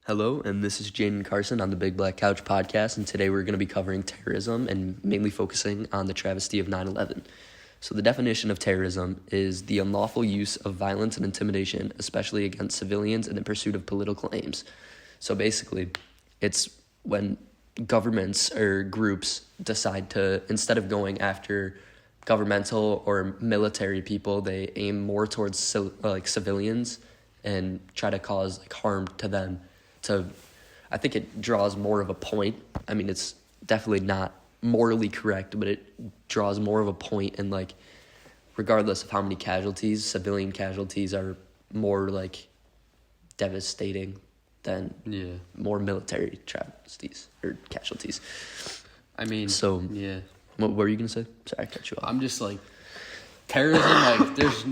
Hello, and this is Jane and Carson on the Big Black Couch podcast, and today we're going to be covering terrorism and mainly focusing on the travesty of 9/11. So the definition of terrorism is the unlawful use of violence and intimidation, especially against civilians in the pursuit of political aims. So basically, it's when governments or groups decide to, instead of going after governmental or military people, they aim more towards civilians and try to cause harm to them. I think it draws more of a point. I mean, it's definitely not morally correct, but it draws more of a point, and regardless of how many casualties, civilian casualties are more devastating than more military travesties or casualties. I mean, What were you gonna say? Sorry, I cut you off. I'm just terrorism. There's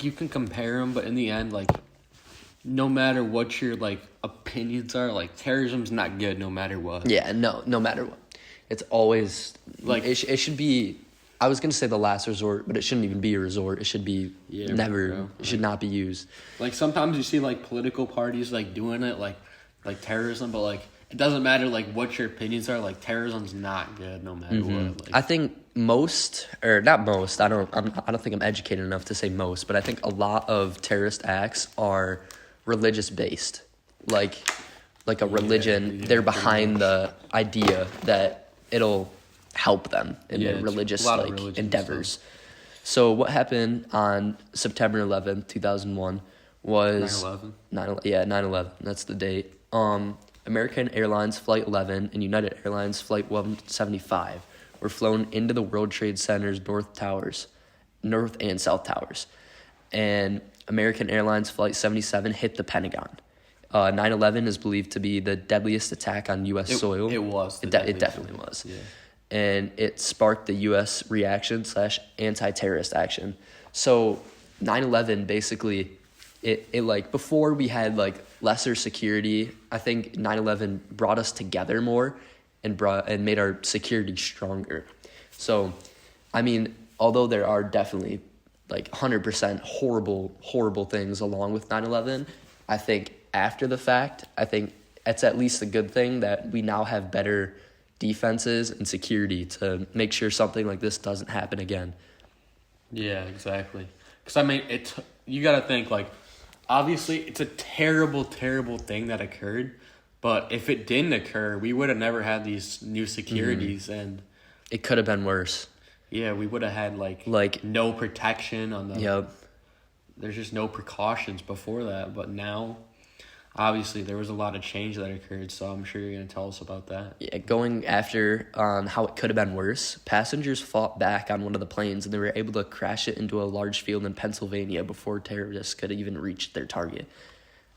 you can compare them, but in the end, no matter what your opinions are, terrorism's not good no matter what. Yeah, no matter what. It's always it should be. I was gonna say the last resort, but it shouldn't even be a resort. It should be never. Bro. It should not be used. Sometimes you see political parties doing it like terrorism, but it doesn't matter what your opinions are. Terrorism's not good no matter what. I think most, or not most. I don't think I'm educated enough to say most, but I think a lot of terrorist acts are religious based, like a religion. They're behind the idea that it'll help them in their religious endeavors. So what happened on September 11th, 2001 was 9/11. 9/11. That's the date. American Airlines Flight 11 and United Airlines Flight 175 were flown into the World Trade Center's North and South Towers, and American Airlines Flight 77 hit the Pentagon. 9/11 is believed to be the deadliest attack on U.S. soil. It was. It definitely was. Yeah. And it sparked the U.S. reaction / anti-terrorist action. So 9/11 basically, it before we had lesser security, I think 9/11 brought us together more and made our security stronger. So, I mean, although there are definitely 100% horrible things along with 9/11, I think after the fact, I think it's at least a good thing that we now have better defenses and security to make sure something like this doesn't happen again. Yeah, exactly. Because I mean, you got to think obviously it's a terrible thing that occurred, but if it didn't occur, we would have never had these new securities, and it could have been worse. Yeah, we would have had no protection on the. Yep. There's just no precautions before that, but now, obviously, there was a lot of change that occurred. So I'm sure you're gonna tell us about that. Yeah, going after how it could have been worse. Passengers fought back on one of the planes, and they were able to crash it into a large field in Pennsylvania before terrorists could even reach their target.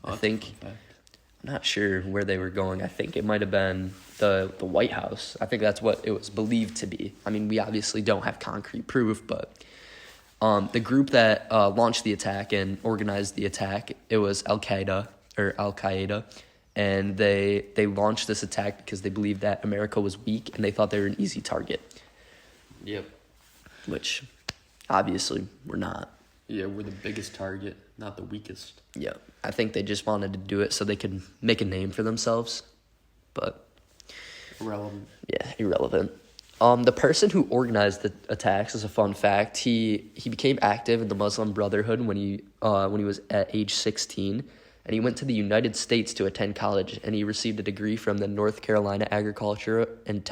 I'm not sure where they were going. I think it might have been the White House. I think that's what it was believed to be. I mean, we obviously don't have concrete proof, but the group that launched the attack and organized the attack, it was Al-Qaeda, and they launched this attack because they believed that America was weak and they thought they were an easy target. Yep. Which, obviously, we're not. Yeah, we're the biggest target, not the weakest. Yeah, I think they just wanted to do it so they could make a name for themselves, but irrelevant. Yeah, irrelevant. The person who organized the attacks, as a fun fact, he became active in the Muslim Brotherhood when he was at age 16, and he went to the United States to attend college, and he received a degree from the North Carolina Agriculture and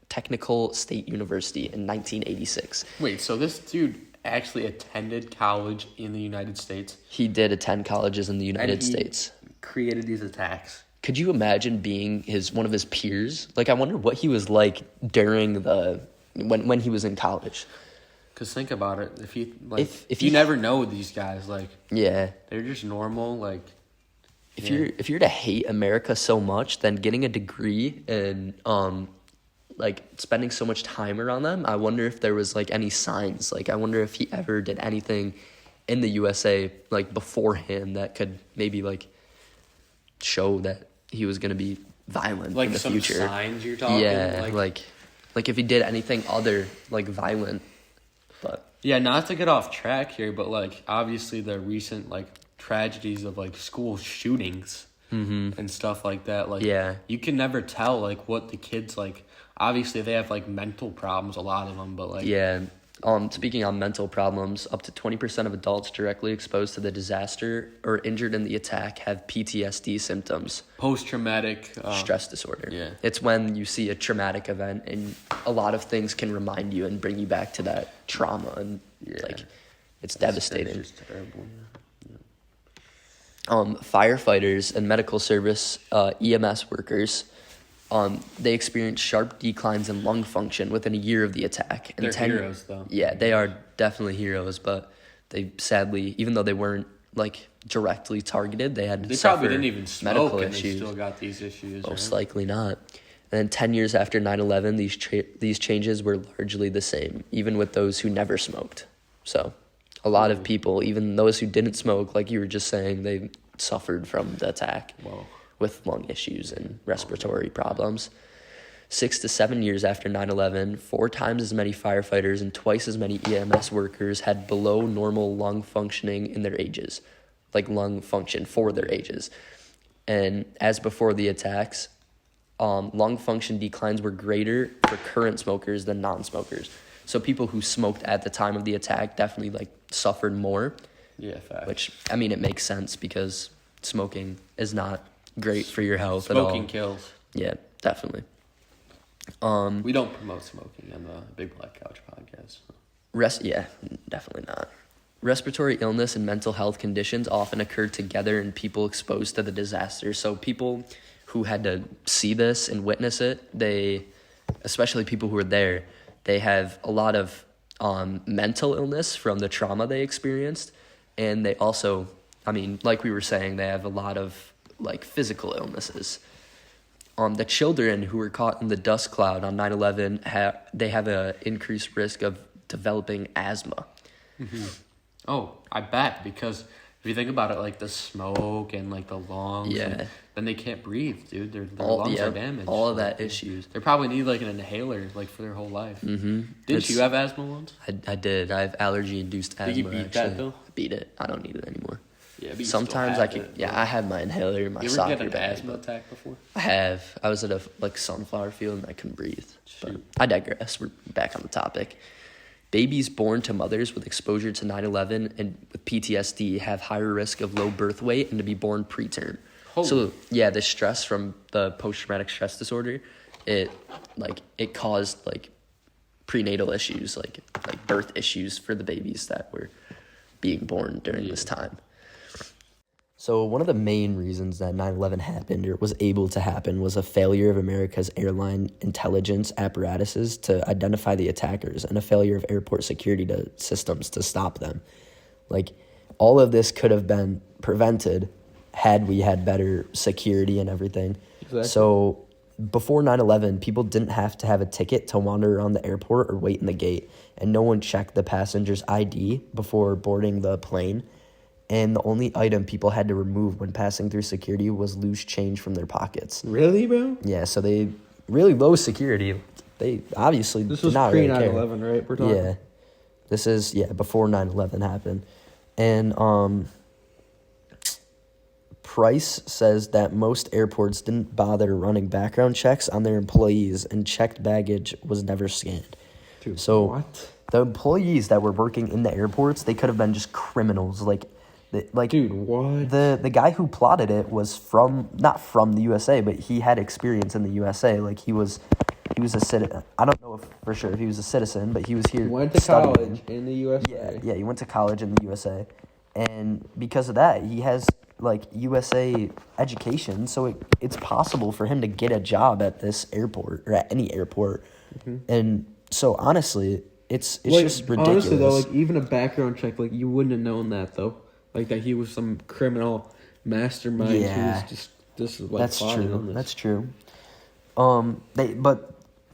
Technical State University in 1986. Wait, so this dude actually attended college in the United States? He did attend colleges in the United States. Created these attacks. Could you imagine being one of his peers? I wonder what he was like during when he was in college. Cause think about it, if you never know these guys, yeah, they're just normal, If you're to hate America so much, then getting a degree and spending so much time around them, I wonder if there was any signs. I wonder if he ever did anything in the USA beforehand that could maybe show that he was gonna be violent in the future. Some signs you're talking. Yeah, if he did anything other violent. But yeah, not to get off track here, but obviously the recent tragedies of school shootings. and stuff like that. Like, Yeah. you can never tell, like, what the kids, like, obviously they have, like, mental problems, a lot of them, but, like... Yeah. Speaking on mental problems, up to 20% of adults directly exposed to the disaster or injured in the attack have PTSD symptoms. Post-traumatic... stress disorder. Yeah. It's when you see a traumatic event and a lot of things can remind you and bring you back to that trauma, and it's devastating. It's just terrible, yeah. Firefighters and medical service EMS workers, they experienced sharp declines in lung function within a year of the attack. And They're heroes, though. Yeah, they are definitely heroes, but they sadly, even though they weren't like directly targeted, they had to suffer probably didn't even smoke medical and issues. they still got these issues. Most right? likely not. And then 10 years after 9/11, these changes were largely the same, even with those who never smoked. So a lot of people, even those who didn't smoke, like you were just saying, they suffered from the attack. Whoa. With lung issues and respiratory problems. 6 to 7 years after 9/11, 4 times as many firefighters and twice as many EMS workers had below normal lung functioning in their ages, like lung function for their ages. And as before the attacks, lung function declines were greater for current smokers than non-smokers. So people who smoked at the time of the attack definitely like suffered more. Yeah, fact. Which, I mean, it makes sense because smoking is not great for your health at all. Smoking kills. Yeah, definitely. We don't promote smoking on the Big Black Couch podcast. Yeah, definitely not. Respiratory illness and mental health conditions often occur together in people exposed to the disaster. So people who had to see this and witness it, especially people who were there, they have a lot of mental illness from the trauma they experienced. And they also, I mean, like we were saying, they have a lot of like physical illnesses. The children who were caught in the dust cloud on 9/11, they have an increased risk of developing asthma. Mm-hmm. Oh, I bet, because if you think about it, like the smoke and like the lungs, then they can't breathe, dude. Their lungs are damaged. All of that issues. They probably need like an inhaler, like for their whole life. Mm-hmm. Didn't you have asthma once? I did. I have allergy-induced asthma. Did you beat that though? I beat it. I don't need it anymore. Yeah, but sometimes I could. I have my inhaler in my soccer bag. You ever get an asthma attack before? I have. I was at a sunflower field and I couldn't breathe. But I digress. We're back on the topic. Babies born to mothers with exposure to 9/11 and with PTSD have higher risk of low birth weight and to be born preterm. So yeah, the stress from the post-traumatic stress disorder, it caused like prenatal issues, like birth issues for the babies that were being born during this time. So one of the main reasons that 9/11 happened or was able to happen was a failure of America's airline intelligence apparatuses to identify the attackers and a failure of airport security systems to stop them. Like, all of this could have been prevented had we had better security and everything. Exactly. So before 9/11, people didn't have to have a ticket to wander around the airport or wait in the gate, and no one checked the passenger's ID before boarding the plane. And the only item people had to remove when passing through security was loose change from their pockets. Really, bro? Yeah, so they really low security. They obviously this did was not pre really care. 9/11, right? We're talking. Yeah, this is before 9/11 happened, and Price says that most airports didn't bother running background checks on their employees, and checked baggage was never scanned. Dude, so what? The employees that were working in the airports, they could have been just criminals, Dude, what? The guy who plotted it was not from the USA, but he had experience in the USA. Like he was a citizen. I don't know if for sure if he was a citizen, but he was here. He went to studying. college in the USA. Yeah, he went to college in the USA, and because of that, he has like USA education. So it's possible for him to get a job at this airport or at any airport. Mm-hmm. And so honestly, it's just ridiculous. Honestly though, like even a background check, like you wouldn't have known that though. Like that he was some criminal mastermind who was just like that's plotting true. on this. That's true.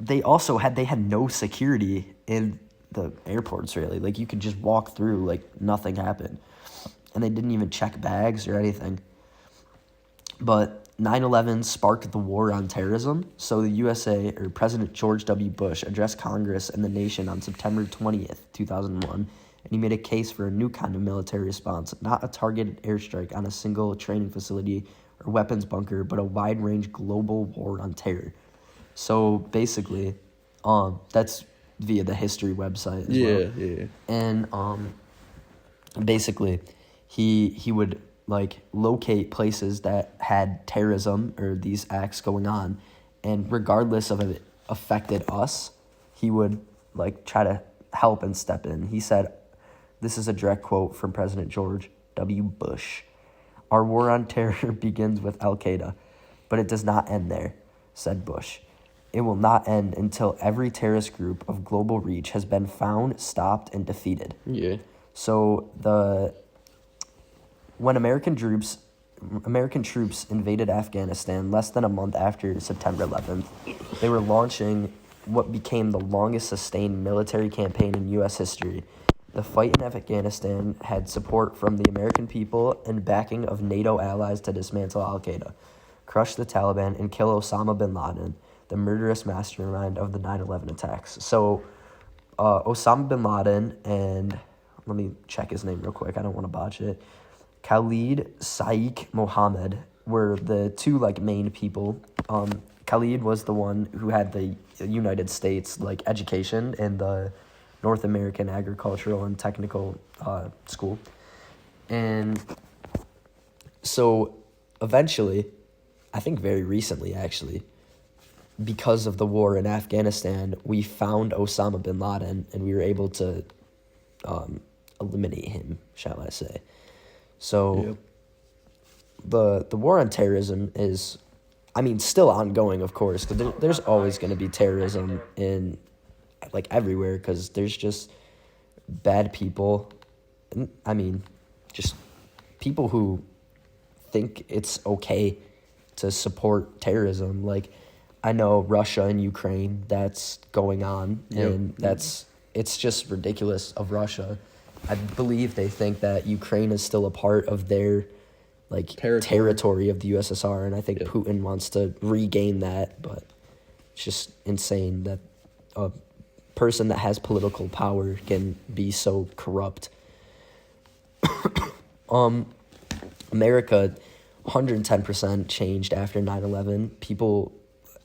They also had no security in the airports really. Like you could just walk through like nothing happened, and they didn't even check bags or anything. But 9/11 sparked the war on terrorism. So the USA or President George W. Bush addressed Congress and the nation on September 20th, 2001. And he made a case for a new kind of military response, not a targeted airstrike on a single training facility or weapons bunker, but a wide-range global war on terror. So basically, that's via the history website as well. Yeah. And basically, he would like locate places that had terrorism or these acts going on, and regardless of if it affected us, he would like try to help and step in. He said, this is a direct quote from President George W. Bush. "Our war on terror begins with Al-Qaeda, but it does not end there," said Bush. "It will not end until every terrorist group of global reach has been found, stopped, and defeated." Yeah. So when American troops invaded Afghanistan less than a month after September 11th, they were launching what became the longest sustained military campaign in U.S. history. The fight in Afghanistan had support from the American people and backing of NATO allies to dismantle Al-Qaeda, crush the Taliban, and kill Osama bin Laden, the murderous mastermind of the 9/11 attacks. So Osama bin Laden and, let me check his name real quick, I don't want to botch it, Khalid Sheikh Mohammed were the two like main people. Khalid was the one who had the United States like education in the North American Agricultural and Technical School. And so eventually, I think very recently actually, because of the war in Afghanistan, we found Osama bin Laden and we were able to eliminate him, shall I say. So the war on terrorism is, I mean, still ongoing, of course, because there's always going to be terrorism in, like, everywhere, because there's just bad people. I mean, just people who think it's okay to support terrorism. Like, I know Russia and Ukraine, that's going on, and it's just ridiculous of Russia. I believe they think that Ukraine is still a part of their like territory of the USSR, and I think Putin wants to regain that, but it's just insane that a person that has political power can be so corrupt. America 110% changed after 9/11. People,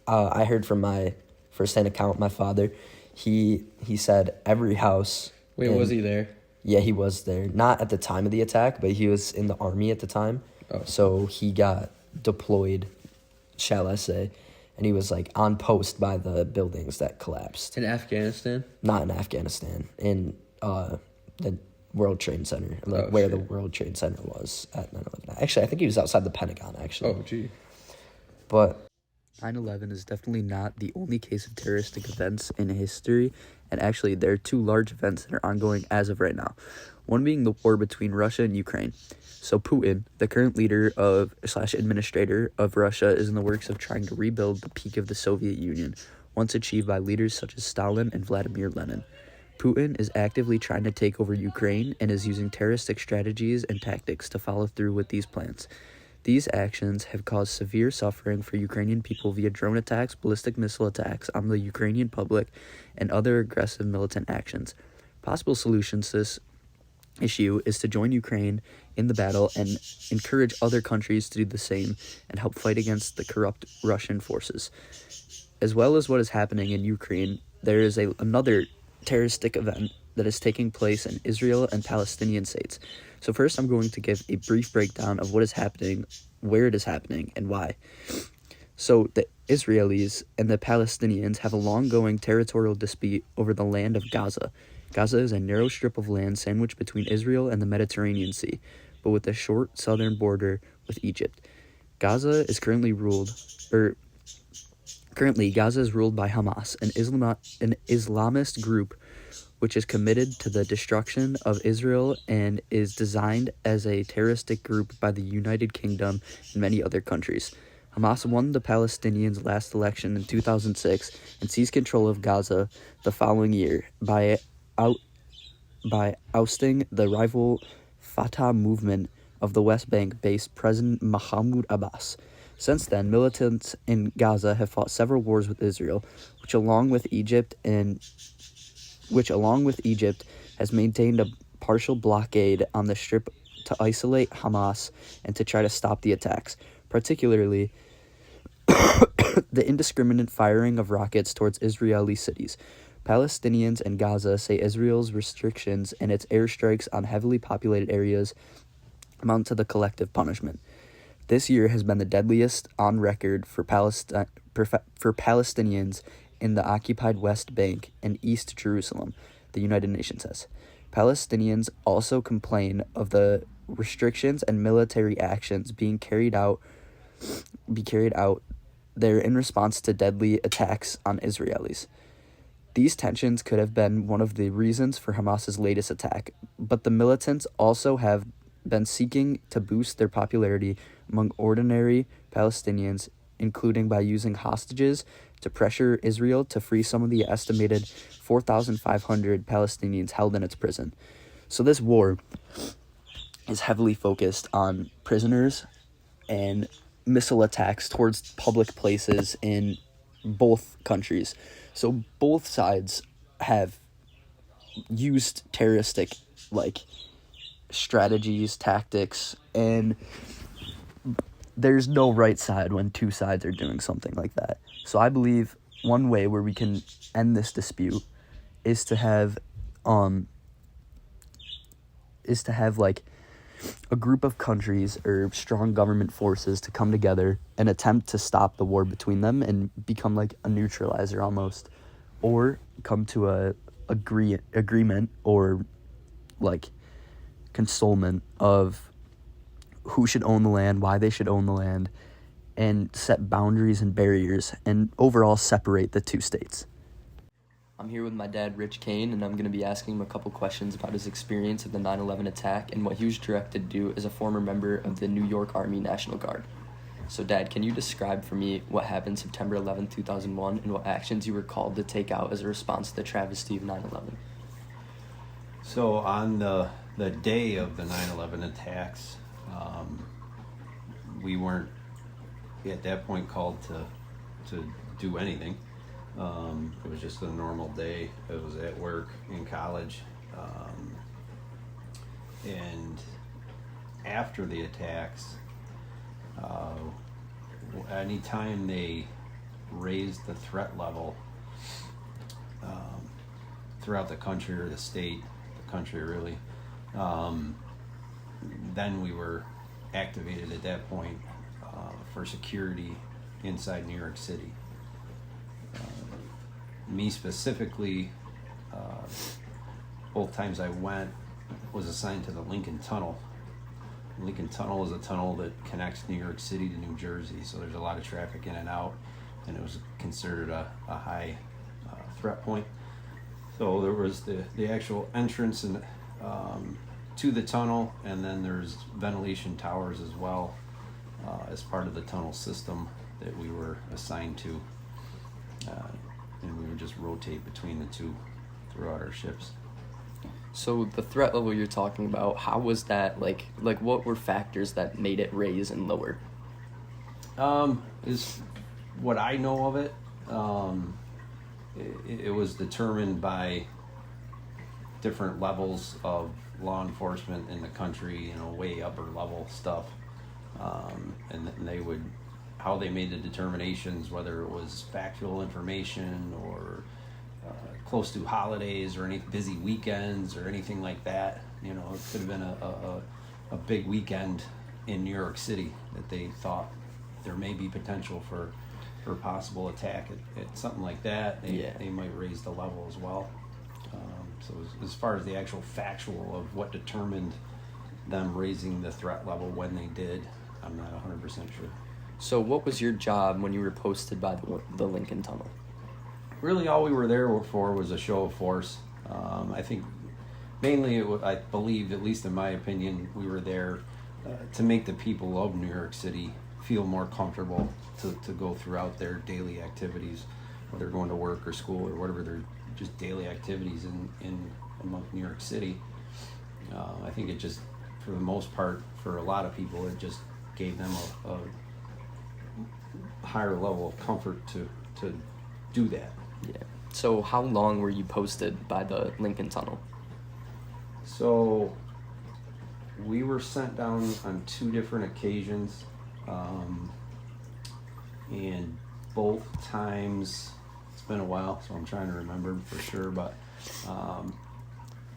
I heard from my first-hand account, my father, he said every house. Wait, was he there? Yeah, he was there. Not at the time of the attack, but he was in the army at the time. Oh. So he got deployed, shall I say, and he was like on post by the buildings that collapsed. In Afghanistan? Not in Afghanistan. In the World Trade Center, where the World Trade Center was at 9/11. Actually, I think he was outside the Pentagon, actually. Oh, gee. But 9/11 is definitely not the only case of terroristic events in history, and actually there are two large events that are ongoing as of right now. One being the war between Russia and Ukraine. So Putin, the current leader of / administrator of Russia, is in the works of trying to rebuild the peak of the Soviet Union, once achieved by leaders such as Stalin and Vladimir Lenin. Putin is actively trying to take over Ukraine and is using terroristic strategies and tactics to follow through with these plans. These actions have caused severe suffering for Ukrainian people via drone attacks, ballistic missile attacks on the Ukrainian public, and other aggressive militant actions. Possible solutions to this issue is to join Ukraine in the battle and encourage other countries to do the same and help fight against the corrupt Russian forces. As well as what is happening in Ukraine, there is another terroristic event that is taking place in Israel and Palestinian states. So first, I'm going to give a brief breakdown of what is happening, where it is happening, and why. So the Israelis and the Palestinians have a long-going territorial dispute over the land of Gaza. Gaza is a narrow strip of land sandwiched between Israel and the Mediterranean Sea, but with a short southern border with Egypt. Gaza is currently Gaza is ruled by Hamas, an Islamist group which is committed to the destruction of Israel and is designed as a terroristic group by the United Kingdom and many other countries. Hamas won the Palestinians' last election in 2006 and seized control of Gaza the following year by ousting the rival Fatah movement of the West Bank-based President Mahmoud Abbas. Since then, militants in Gaza have fought several wars with Israel, which along with Egypt, has maintained a partial blockade on the strip to isolate Hamas and to try to stop the attacks. particularly the indiscriminate firing of rockets towards Israeli cities. Palestinians in Gaza say Israel's restrictions and its airstrikes on heavily populated areas amount to the collective punishment. This year has been the deadliest on record for Palestinians in the occupied West Bank and East Jerusalem, the United Nations says. Palestinians also complain of the restrictions and military actions being carried out there in response to deadly attacks on Israelis. These tensions could have been one of the reasons for Hamas's latest attack, but the militants also have been seeking to boost their popularity among ordinary Palestinians, including by using hostages to pressure Israel to free some of the estimated 4,500 Palestinians held in its prison. So this war is heavily focused on prisoners and missile attacks towards public places in both countries. So both sides have used terroristic strategies, tactics, and there's no right side when two sides are doing something like that. So I believe one way where we can end this dispute is to have a group of countries or strong government forces to come together and attempt to stop the war between them and become like a neutralizer almost, or come to a agreement or like consolement of who should own the land, why they should own the land, and set boundaries and barriers and overall separate the two states. I'm here with my dad, Rich Cain, and I'm going to be asking him a couple questions about his experience of the 9/11 attack and what he was directed to do as a former member of the New York Army National Guard. So, Dad, can you describe for me what happened September 11, 2001, and what actions you were called to take out as a response to the travesty of 9/11? So, on the day of the 9/11 attacks, we weren't at that point called to do anything. It was just a normal day. It was at work in college. And after the attacks, anytime they raised the threat level throughout the country or the state, the country really, then we were activated at that point for security inside New York City. Me specifically, both times I went, was assigned to the Lincoln Tunnel. Lincoln Tunnel is a tunnel that connects New York City to New Jersey, so there's a lot of traffic in and out, and it was considered a high threat point. So there was the actual entrance and to the tunnel, and then there's ventilation towers as well as part of the tunnel system that we were assigned to. And we would just rotate between the two throughout our shifts. So the threat level you're talking about, how was that, like what were factors that made it raise and lower? Is what I know of it, it was determined by different levels of law enforcement in the country, way upper level stuff. And they would, how they made the determinations, whether it was factual information or close to holidays or any busy weekends or anything like that. It could have been a big weekend in New York City that they thought there may be potential for possible attack at something like that. They might raise the level as well. So as far as the actual factual of what determined them raising the threat level when they did, I'm not 100% sure. So what was your job when you were posted by the Lincoln Tunnel? Really, all we were there for was a show of force. I think mainly, I believe, at least in my opinion, we were there to make the people of New York City feel more comfortable to go throughout their daily activities, whether going to work or school or whatever their just daily activities in among New York City. I think it just, for the most part, for a lot of people, it just gave them a higher level of comfort to do that. Yeah. So how long were you posted by the Lincoln Tunnel? So we were sent down on two different occasions. And both times, it's been a while, so I'm trying to remember for sure, but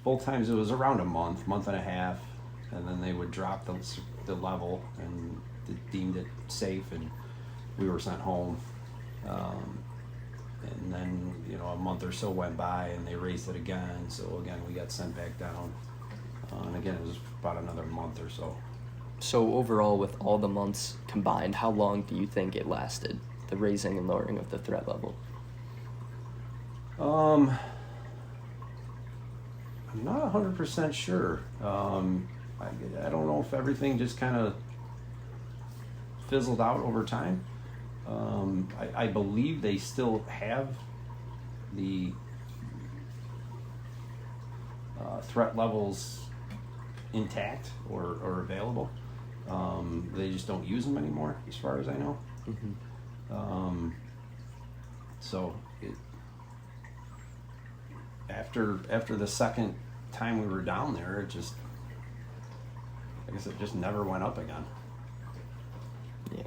both times it was around a month and a half, and then they would drop the level and they deemed it safe, and we were sent home. And then, a month or so went by and they raised it again, so again we got sent back down. And again, it was about another month or so. So overall, with all the months combined, how long do you think it lasted, the raising and lowering of the threat level? I'm not 100% sure. I don't know if everything just kind of fizzled out over time. I believe they still have the threat levels intact or available. They just don't use them anymore, as far as I know. Mm-hmm. So after the second time we were down there, it just never went up again. Yeah.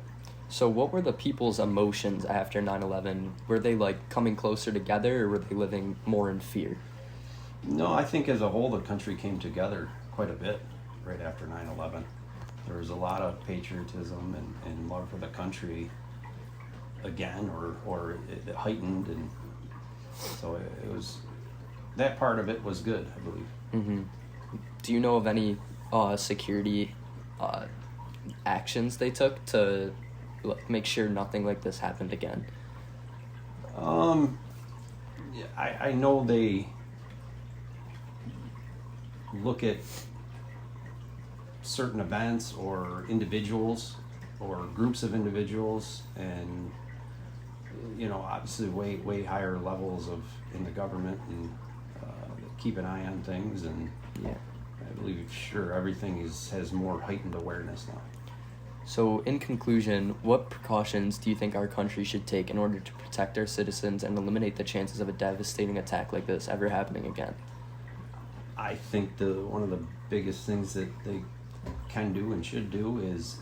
So what were the people's emotions after 9/11? Were they coming closer together, or were they living more in fear? No, I think as a whole the country came together quite a bit right after 9/11. There was a lot of patriotism and love for the country again, or it heightened, and so it was, that part of it was good, I believe. Mm-hmm. Do you know of any security actions they took to make sure nothing like this happened again? I know they look at certain events or individuals or groups of individuals, and obviously way higher levels in the government, and keep an eye on things, and Yeah. I believe everything has more heightened awareness now. So, in conclusion, what precautions do you think our country should take in order to protect our citizens and eliminate the chances of a devastating attack like this ever happening again? I think one of the biggest things that they can do and should do is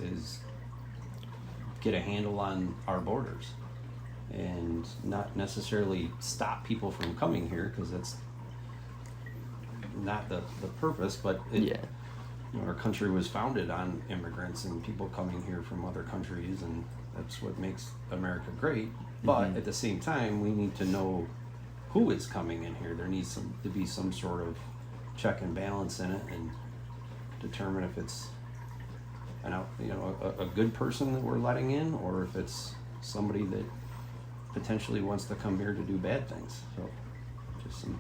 get a handle on our borders, and not necessarily stop people from coming here, because that's not the purpose, but our country was founded on immigrants and people coming here from other countries, and that's what makes America great. But at the same time, we need to know who is coming in here. There needs to be some sort of check and balance in it, and determine if it's a good person that we're letting in, or if it's somebody that potentially wants to come here to do bad things. So just some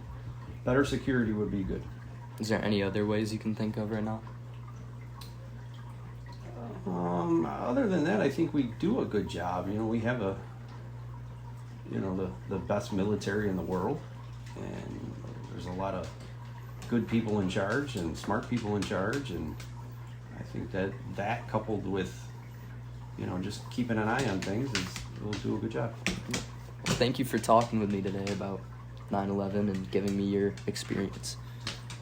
better security would be good. Is there any other ways you can think of right now? Other than that, I think we do a good job. We have the best military in the world, and there's a lot of good people in charge and smart people in charge, and I think that coupled with just keeping an eye on things will do a good job. Well, thank you for talking with me today about 9/11 and giving me your experience.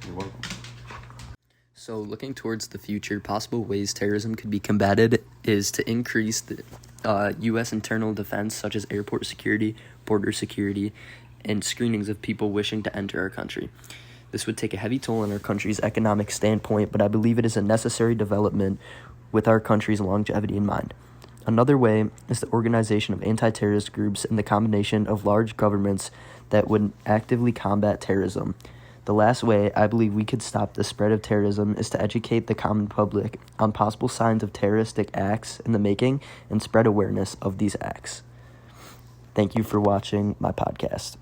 You're welcome. So, looking towards the future, possible ways terrorism could be combated is to increase the U.S. internal defense, such as airport security, border security, and screenings of people wishing to enter our country. This would take a heavy toll on our country's economic standpoint, but I believe it is a necessary development with our country's longevity in mind. Another way is the organization of anti-terrorist groups and the combination of large governments that would actively combat terrorism. The last way I believe we could stop the spread of terrorism is to educate the common public on possible signs of terroristic acts in the making and spread awareness of these acts. Thank you for watching my podcast.